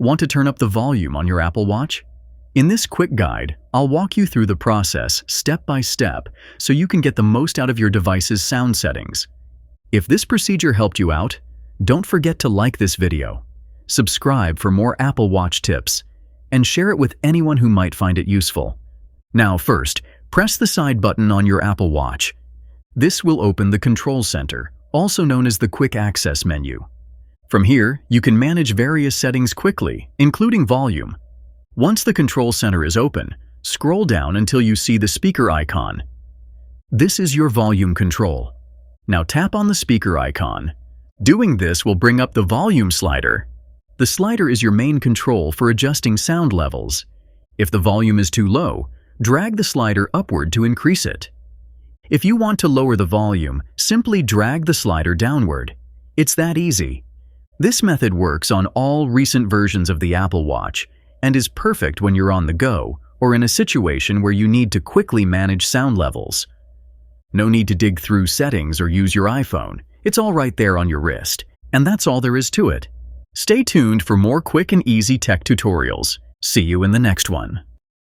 Want to turn up the volume on your Apple Watch? In this quick guide, I'll walk you through the process step by step so you can get the most out of your device's sound settings. If this procedure helped you out, don't forget to like this video, subscribe for more Apple Watch tips, and share it with anyone who might find it useful. Now first, press the side button on your Apple Watch. This will open the Control Center, also known as the Quick Access menu. From here, you can manage various settings quickly, including volume. Once the Control Center is open, scroll down until you see the speaker icon. This is your volume control. Now tap on the speaker icon. Doing this will bring up the volume slider. The slider is your main control for adjusting sound levels. If the volume is too low, drag the slider upward to increase it. If you want to lower the volume, simply drag the slider downward. It's that easy. This method works on all recent versions of the Apple Watch and is perfect when you're on the go or in a situation where you need to quickly manage sound levels. No need to dig through settings or use your iPhone. It's all right there on your wrist. And that's all there is to it. Stay tuned for more quick and easy tech tutorials. See you in the next one.